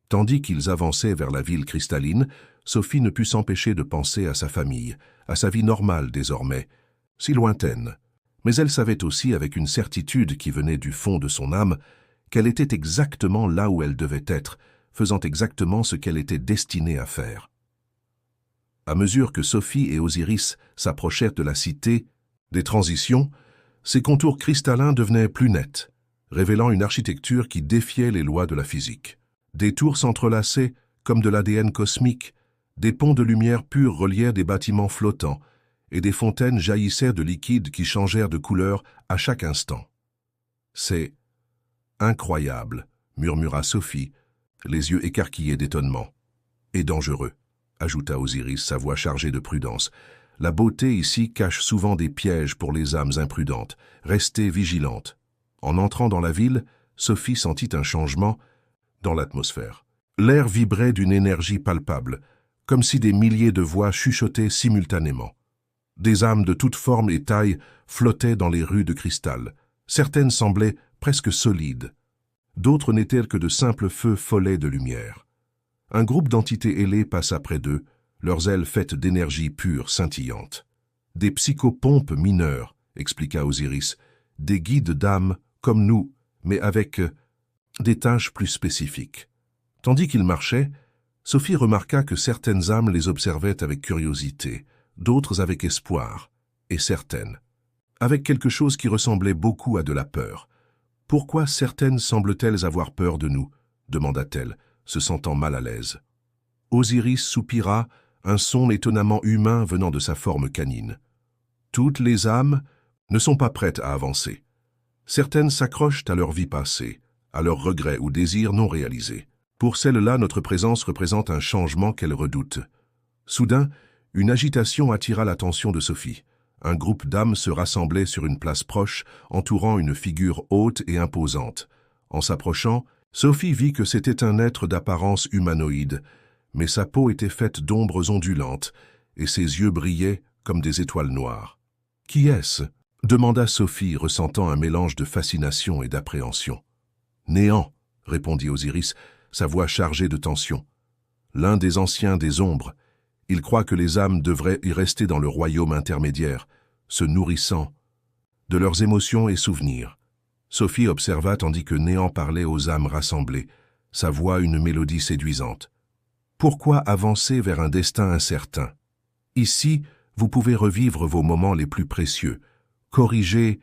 Tandis qu'ils avançaient vers la ville cristalline, Sophie ne put s'empêcher de penser à sa famille, à sa vie normale désormais, si lointaine. Mais elle savait aussi avec une certitude qui venait du fond de son âme qu'elle était exactement là où elle devait être, faisant exactement ce qu'elle était destinée à faire. À mesure que Sophie et Osiris s'approchèrent de la cité des transitions, ses contours cristallins devenaient plus nets, révélant une architecture qui défiait les lois de la physique. Des tours s'entrelaçaient comme de l'ADN cosmique, des ponts de lumière pure relièrent des bâtiments flottants, et des fontaines jaillissèrent de liquides qui changèrent de couleur à chaque instant. « C'est incroyable », murmura Sophie, les yeux écarquillés d'étonnement. « Et dangereux », ajouta Osiris, sa voix chargée de prudence. « La beauté ici cache souvent des pièges pour les âmes imprudentes. Restez vigilantes. » En entrant dans la ville, Sophie sentit un changement dans l'atmosphère. L'air vibrait d'une énergie palpable, comme si des milliers de voix chuchotaient simultanément. Des âmes de toutes formes et tailles flottaient dans les rues de cristal. Certaines semblaient presque solides. D'autres n'étaient que de simples feux follets de lumière. Un groupe d'entités ailées passa près d'eux, leurs ailes faites d'énergie pure scintillante. « Des psychopompes mineurs », expliqua Osiris, « des guides d'âmes comme nous, mais avec des tâches plus spécifiques. » Tandis qu'ils marchaient, Sophie remarqua que certaines âmes les observaient avec curiosité, d'autres avec espoir, et certaines avec quelque chose qui ressemblait beaucoup à de la peur. « Pourquoi certaines semblent-elles avoir peur de nous ?» demanda-t-elle, se sentant mal à l'aise. Osiris soupira, un son étonnamment humain venant de sa forme canine. « Toutes les âmes ne sont pas prêtes à avancer. Certaines s'accrochent à leur vie passée, à leurs regrets ou désirs non réalisés. Pour celles-là, notre présence représente un changement qu'elles redoutent. » Soudain, une agitation attira l'attention de Sophie. Un groupe d'âmes se rassemblait sur une place proche, entourant une figure haute et imposante. En s'approchant, Sophie vit que c'était un être d'apparence humanoïde, mais sa peau était faite d'ombres ondulantes, et ses yeux brillaient comme des étoiles noires. « Qui est-ce » demanda Sophie, ressentant un mélange de fascination et d'appréhension. « Néant » répondit Osiris, sa voix chargée de tension. « L'un des anciens des ombres. Il croit que les âmes devraient y rester dans le royaume intermédiaire, se nourrissant de leurs émotions et souvenirs. » Sophie observa tandis que Néant parlait aux âmes rassemblées, sa voix une mélodie séduisante. « Pourquoi avancer vers un destin incertain? Ici, vous pouvez revivre vos moments les plus précieux, corriger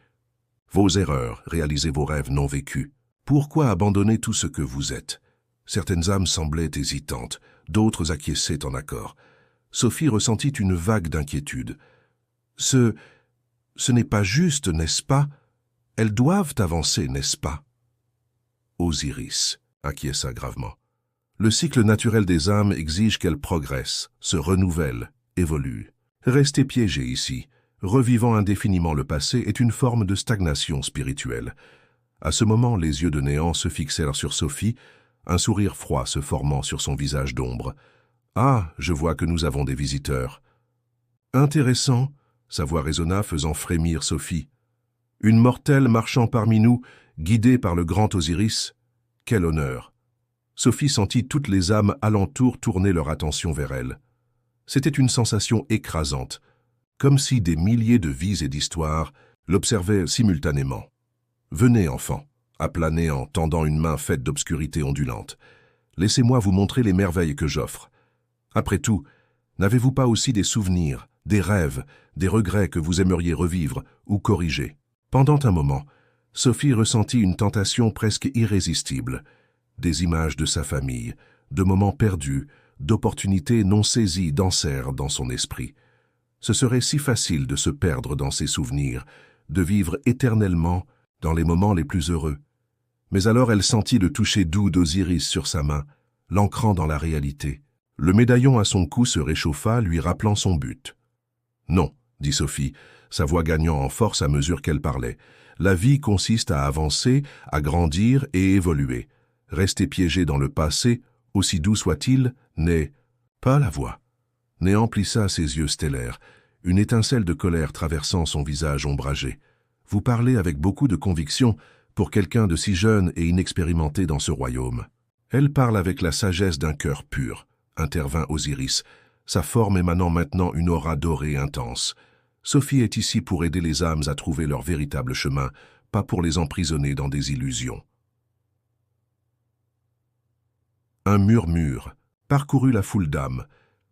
vos erreurs, réaliser vos rêves non vécus. Pourquoi abandonner tout ce que vous êtes? » Certaines âmes semblaient hésitantes, d'autres acquiesçaient en accord. Sophie ressentit une vague d'inquiétude. « Ce n'est pas juste, n'est-ce pas? Elles doivent avancer, n'est-ce pas ?» Osiris acquiesça gravement. « Le cycle naturel des âmes exige qu'elles progressent, se renouvellent, évoluent. Rester piégé ici, revivant indéfiniment le passé, est une forme de stagnation spirituelle. À ce moment, les yeux de Néant se fixèrent sur Sophie, un sourire froid se formant sur son visage d'ombre. « Ah, je vois que nous avons des visiteurs. »« Intéressant », sa voix résonna, faisant frémir Sophie. « Une mortelle marchant parmi nous, guidée par le grand Osiris. Quel honneur !» Sophie sentit toutes les âmes alentour tourner leur attention vers elle. C'était une sensation écrasante, comme si des milliers de vies et d'histoires l'observaient simultanément. « Venez, enfant », appela Néant, tendant une main faite d'obscurité ondulante. « Laissez-moi vous montrer les merveilles que j'offre. Après tout, n'avez-vous pas aussi des souvenirs, des rêves, des regrets que vous aimeriez revivre ou corriger ?» Pendant un moment, Sophie ressentit une tentation presque irrésistible. Des images de sa famille, de moments perdus, d'opportunités non saisies dansèrent dans son esprit. Ce serait si facile de se perdre dans ses souvenirs, de vivre éternellement dans les moments les plus heureux. Mais alors elle sentit le toucher doux d'Osiris sur sa main, l'ancrant dans la réalité. Le médaillon à son cou se réchauffa, lui rappelant son but. « Non, » dit Sophie, sa voix gagnant en force à mesure qu'elle parlait. « La vie consiste à avancer, à grandir et évoluer. Rester piégé dans le passé, aussi doux soit-il, n'est pas la voie. » Néant plissa ses yeux stellaires, une étincelle de colère traversant son visage ombragé. « Vous parlez avec beaucoup de conviction pour quelqu'un de si jeune et inexpérimenté dans ce royaume. »« Elle parle avec la sagesse d'un cœur pur, » intervint Osiris, sa forme émanant maintenant une aura dorée intense. « Sophie est ici pour aider les âmes à trouver leur véritable chemin, pas pour les emprisonner dans des illusions. » Un murmure parcourut la foule d'âmes.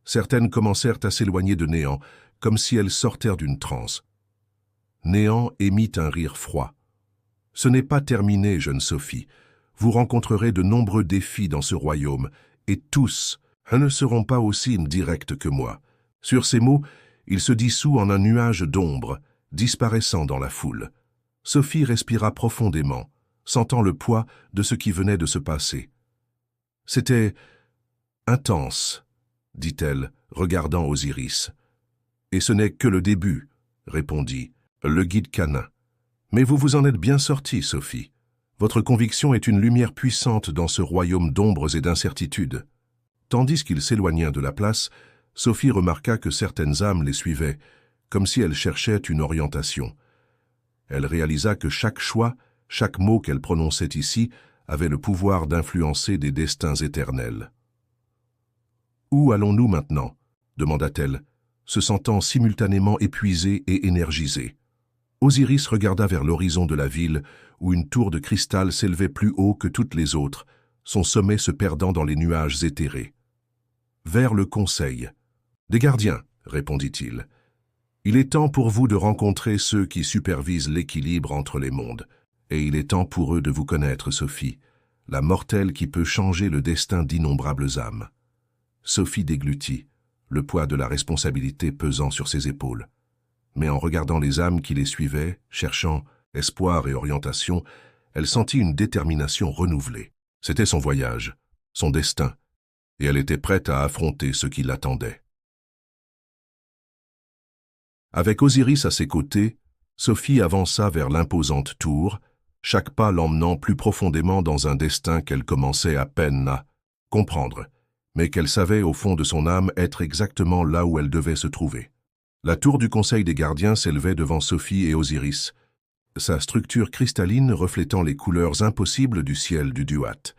Certaines commencèrent à s'éloigner de Néant, comme si elles sortèrent d'une transe. Néant émit un rire froid. « Ce n'est pas terminé, jeune Sophie. Vous rencontrerez de nombreux défis dans ce royaume, et tous ne seront pas aussi directs que moi. » Sur ces mots, il se dissout en un nuage d'ombre, disparaissant dans la foule. Sophie respira profondément, sentant le poids de ce qui venait de se passer. « C'était intense, » dit-elle, regardant Osiris. « Et ce n'est que le début, » répondit le guide canin. « Mais vous vous en êtes bien sortie, Sophie. Votre conviction est une lumière puissante dans ce royaume d'ombres et d'incertitudes. » Tandis qu'il s'éloignait de la place, Sophie remarqua que certaines âmes les suivaient, comme si elles cherchaient une orientation. Elle réalisa que chaque choix, chaque mot qu'elle prononçait ici, avait le pouvoir d'influencer des destins éternels. « Où allons-nous maintenant ?» demanda-t-elle, se sentant simultanément épuisée et énergisée. Osiris regarda vers l'horizon de la ville, où une tour de cristal s'élevait plus haut que toutes les autres, son sommet se perdant dans les nuages éthérés. « Vers le conseil. »« Des gardiens, » répondit-il. « Il est temps pour vous de rencontrer ceux qui supervisent l'équilibre entre les mondes. Et il est temps pour eux de vous connaître, Sophie, la mortelle qui peut changer le destin d'innombrables âmes. » Sophie déglutit, le poids de la responsabilité pesant sur ses épaules. Mais en regardant les âmes qui les suivaient, cherchant espoir et orientation, elle sentit une détermination renouvelée. C'était son voyage, son destin, et elle était prête à affronter ce qui l'attendait. Avec Osiris à ses côtés, Sophie avança vers l'imposante tour, chaque pas l'emmenant plus profondément dans un destin qu'elle commençait à peine à comprendre, mais qu'elle savait au fond de son âme être exactement là où elle devait se trouver. La tour du Conseil des gardiens s'élevait devant Sophie et Osiris, sa structure cristalline reflétant les couleurs impossibles du ciel du Duat.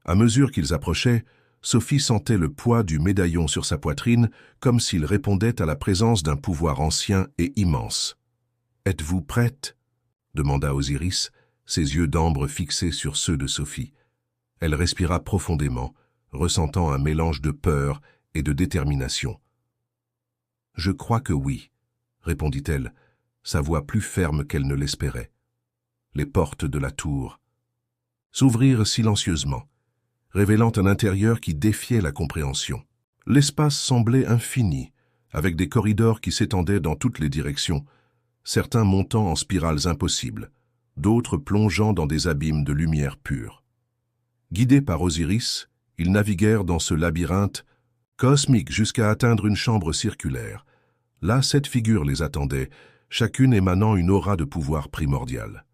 À mesure qu'ils approchaient, Sophie sentait le poids du médaillon sur sa poitrine comme s'il répondait à la présence d'un pouvoir ancien et immense. « Êtes-vous prête ?» demanda Osiris, ses yeux d'ambre fixés sur ceux de Sophie. Elle respira profondément, ressentant un mélange de peur et de détermination. « Je crois que oui, » répondit-elle, sa voix plus ferme qu'elle ne l'espérait. Les portes de la tour s'ouvrirent silencieusement, révélant un intérieur qui défiait la compréhension. L'espace semblait infini, avec des corridors qui s'étendaient dans toutes les directions, certains montant en spirales impossibles, d'autres plongeant dans des abîmes de lumière pure. Guidés par Osiris, ils naviguèrent dans ce labyrinthe cosmique jusqu'à atteindre une chambre circulaire, Là, 7 figures les attendaient, chacune émanant une aura de pouvoir primordial.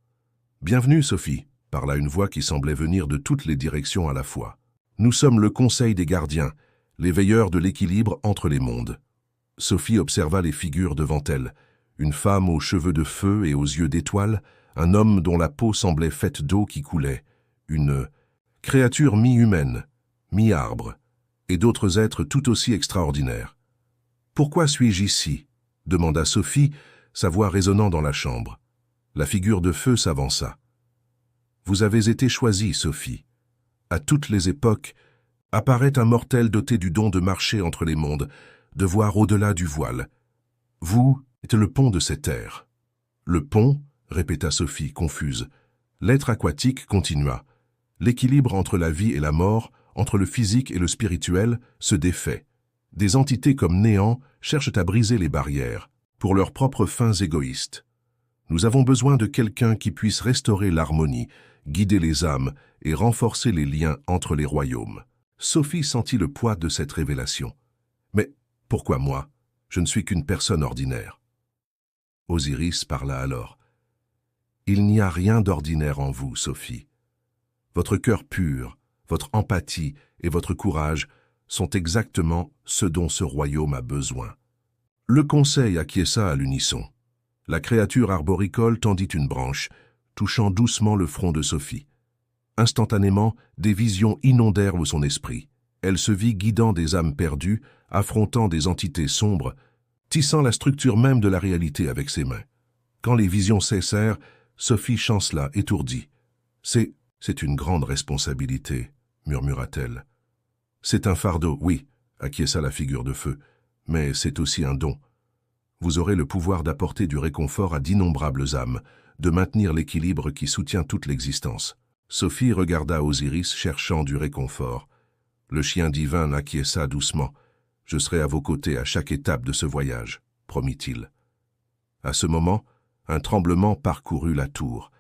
« Bienvenue, Sophie », parla une voix qui semblait venir de toutes les directions à la fois. « Nous sommes le Conseil des gardiens, les veilleurs de l'équilibre entre les mondes. » Sophie observa les figures devant elle, une femme aux cheveux de feu et aux yeux d'étoiles, un homme dont la peau semblait faite d'eau qui coulait, une créature mi-humaine, mi-arbre, et d'autres êtres tout aussi extraordinaires. « Pourquoi suis-je ici ?» demanda Sophie, sa voix résonnant dans la chambre. La figure de feu s'avança. « Vous avez été choisie, Sophie. À toutes les époques, apparaît un mortel doté du don de marcher entre les mondes, de voir au-delà du voile. Vous êtes le pont de cette ère. »« Le pont ?» répéta Sophie, confuse. L'être aquatique continua. « L'équilibre entre la vie et la mort, entre le physique et le spirituel, se défait. Des entités comme Néant cherchent à briser les barrières, pour leurs propres fins égoïstes. Nous avons besoin de quelqu'un qui puisse restaurer l'harmonie, guider les âmes et renforcer les liens entre les royaumes. » Sophie sentit le poids de cette révélation. « Mais pourquoi moi? Je ne suis qu'une personne ordinaire. » Osiris parla alors. « Il n'y a rien d'ordinaire en vous, Sophie. Votre cœur pur, votre empathie et votre courage sont exactement ce dont ce royaume a besoin. » Le conseil acquiesça à l'unisson. La créature arboricole tendit une branche, touchant doucement le front de Sophie. Instantanément, des visions inondèrent son esprit. Elle se vit guidant des âmes perdues, affrontant des entités sombres, tissant la structure même de la réalité avec ses mains. Quand les visions cessèrent, Sophie chancela, étourdie. « C'est une grande responsabilité, » murmura-t-elle. « C'est un fardeau, oui, » acquiesça la figure de feu, « mais c'est aussi un don. Vous aurez le pouvoir d'apporter du réconfort à d'innombrables âmes, de maintenir l'équilibre qui soutient toute l'existence. » Sophie regarda Osiris cherchant du réconfort. Le chien divin l'acquiesça doucement. « Je serai à vos côtés à chaque étape de ce voyage, » promit-il. À ce moment, un tremblement parcourut la tour.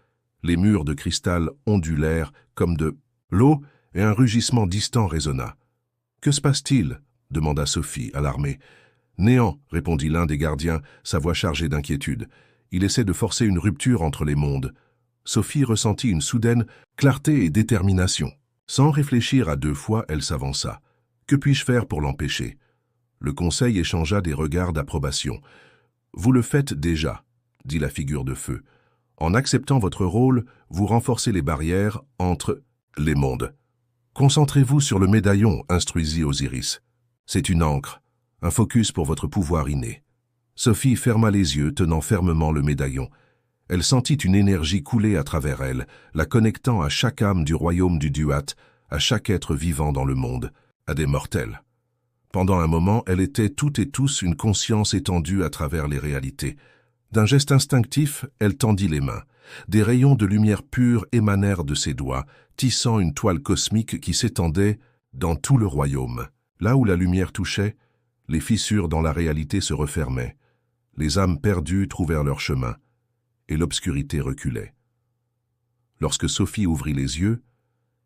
Les murs de cristal ondulèrent comme de l'eau et un rugissement distant résonna. « Que se passe-t-il » demanda Sophie, alarmée. « Néant, » répondit l'un des gardiens, sa voix chargée d'inquiétude. « Il essaie de forcer une rupture entre les mondes. » Sophie ressentit une soudaine clarté et détermination. Sans réfléchir à 2 fois, elle s'avança. « Que puis-je faire pour l'empêcher » Le conseil échangea des regards d'approbation. « Vous le faites déjà, » dit la figure de feu. « En acceptant votre rôle, vous renforcez les barrières entre les mondes. »« Concentrez-vous sur le médaillon, » instruisit Osiris. « C'est une ancre, un focus pour votre pouvoir inné. » Sophie ferma les yeux, tenant fermement le médaillon. Elle sentit une énergie couler à travers elle, la connectant à chaque âme du royaume du Duat, à chaque être vivant dans le monde, à des mortels. Pendant un moment, elle était toutes et tous une conscience étendue à travers les réalités. D'un geste instinctif, elle tendit les mains. Des rayons de lumière pure émanèrent de ses doigts, tissant une toile cosmique qui s'étendait dans tout le royaume. Là où la lumière touchait, les fissures dans la réalité se refermaient. Les âmes perdues trouvèrent leur chemin, et l'obscurité reculait. Lorsque Sophie ouvrit les yeux,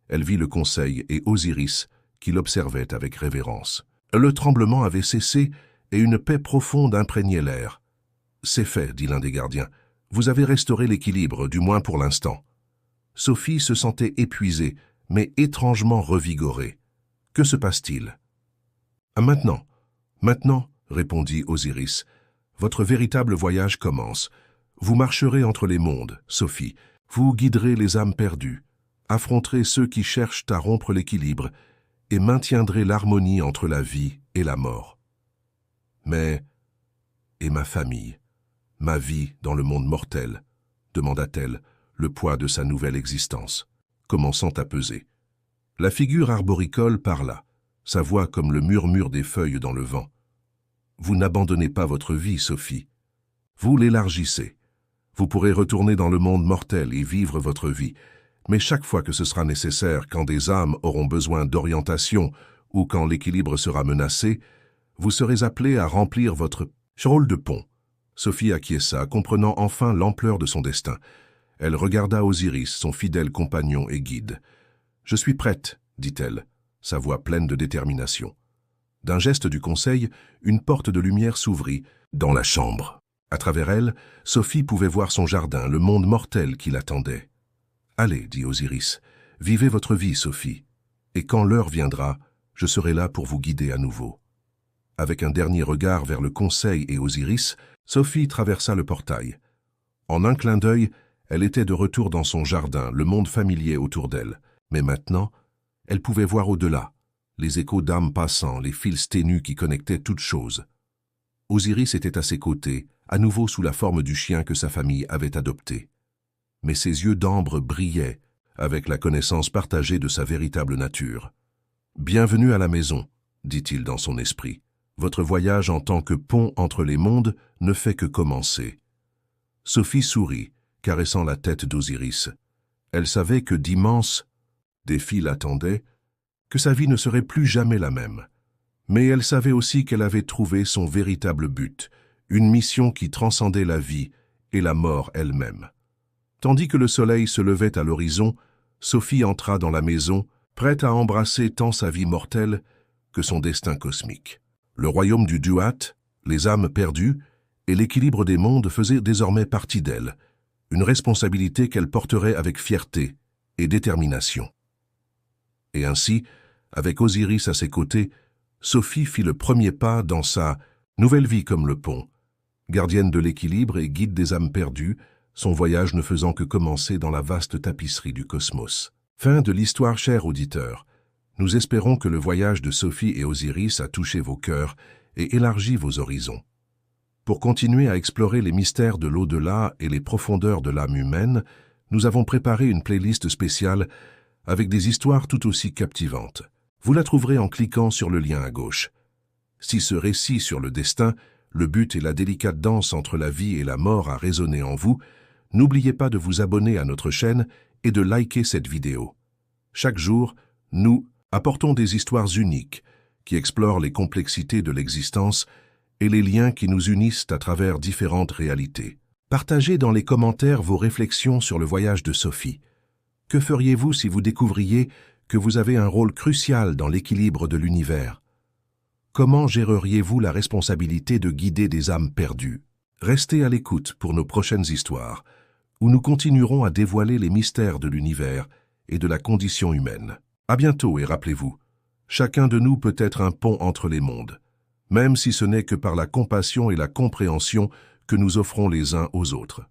elle vit le conseil et Osiris qui l'observait avec révérence. Le tremblement avait cessé et une paix profonde imprégnait l'air. « C'est fait, » dit l'un des gardiens. « Vous avez restauré l'équilibre, du moins pour l'instant. » Sophie se sentait épuisée, mais étrangement revigorée. « Que se passe-t-il »?« Maintenant, maintenant, » répondit Osiris. « Votre véritable voyage commence. Vous marcherez entre les mondes, Sophie. Vous guiderez les âmes perdues, affronterez ceux qui cherchent à rompre l'équilibre et maintiendrez l'harmonie entre la vie et la mort. Mais, et ma famille, ma vie dans le monde mortel, demanda-t-elle, le poids de sa nouvelle existence, commençant à peser. La figure arboricole parla, sa voix comme le murmure des feuilles dans le vent. Vous n'abandonnez pas votre vie, Sophie. Vous l'élargissez. Vous pourrez retourner dans le monde mortel et vivre votre vie, mais chaque fois que ce sera nécessaire, quand des âmes auront besoin d'orientation ou quand l'équilibre sera menacé, vous serez appelé à remplir votre rôle de pont. Sophie acquiesça, comprenant enfin l'ampleur de son destin. Elle regarda Osiris, son fidèle compagnon et guide. « Je suis prête, dit-elle, sa voix pleine de détermination. D'un geste du conseil, une porte de lumière s'ouvrit dans la chambre. À travers elle, Sophie pouvait voir son jardin, le monde mortel qui l'attendait. « Allez, dit Osiris, vivez votre vie, Sophie, et quand l'heure viendra, je serai là pour vous guider à nouveau. » Avec un dernier regard vers le conseil et Osiris, Sophie traversa le portail. En un clin d'œil, elle était de retour dans son jardin, le monde familier autour d'elle. Mais maintenant, elle pouvait voir au-delà, les échos d'âmes passant, les fils ténus qui connectaient toutes choses. Osiris était à ses côtés, à nouveau sous la forme du chien que sa famille avait adopté. Mais ses yeux d'ambre brillaient, avec la connaissance partagée de sa véritable nature. « Bienvenue à la maison, dit-il dans son esprit. Votre voyage en tant que pont entre les mondes ne fait que commencer. » Sophie sourit, caressant la tête d'Osiris. Elle savait que d'immenses défis l'attendaient, que sa vie ne serait plus jamais la même. Mais elle savait aussi qu'elle avait trouvé son véritable but, une mission qui transcendait la vie et la mort elle-même. Tandis que le soleil se levait à l'horizon, Sophie entra dans la maison, prête à embrasser tant sa vie mortelle que son destin cosmique. Le royaume du Duat, les âmes perdues et l'équilibre des mondes faisaient désormais partie d'elle, une responsabilité qu'elle porterait avec fierté et détermination. Et ainsi, avec Osiris à ses côtés, Sophie fit le premier pas dans sa nouvelle vie comme le pont. Gardienne de l'équilibre et guide des âmes perdues, son voyage ne faisant que commencer dans la vaste tapisserie du cosmos. Fin de l'histoire, chers auditeurs. Nous espérons que le voyage de Sophie et Osiris a touché vos cœurs et élargi vos horizons. Pour continuer à explorer les mystères de l'au-delà et les profondeurs de l'âme humaine, nous avons préparé une playlist spéciale avec des histoires tout aussi captivantes. Vous la trouverez en cliquant sur le lien à gauche. Si ce récit sur le destin, le but et la délicate danse entre la vie et la mort a résonné en vous, n'oubliez pas de vous abonner à notre chaîne et de liker cette vidéo. Chaque jour, nous apportons des histoires uniques qui explorent les complexités de l'existence et les liens qui nous unissent à travers différentes réalités. Partagez dans les commentaires vos réflexions sur le voyage de Sophie. Que feriez-vous si vous découvriez que vous avez un rôle crucial dans l'équilibre de l'univers? Comment géreriez-vous la responsabilité de guider des âmes perdues? Restez à l'écoute pour nos prochaines histoires, où nous continuerons à dévoiler les mystères de l'univers et de la condition humaine. À bientôt et rappelez-vous, chacun de nous peut être un pont entre les mondes, même si ce n'est que par la compassion et la compréhension que nous offrons les uns aux autres.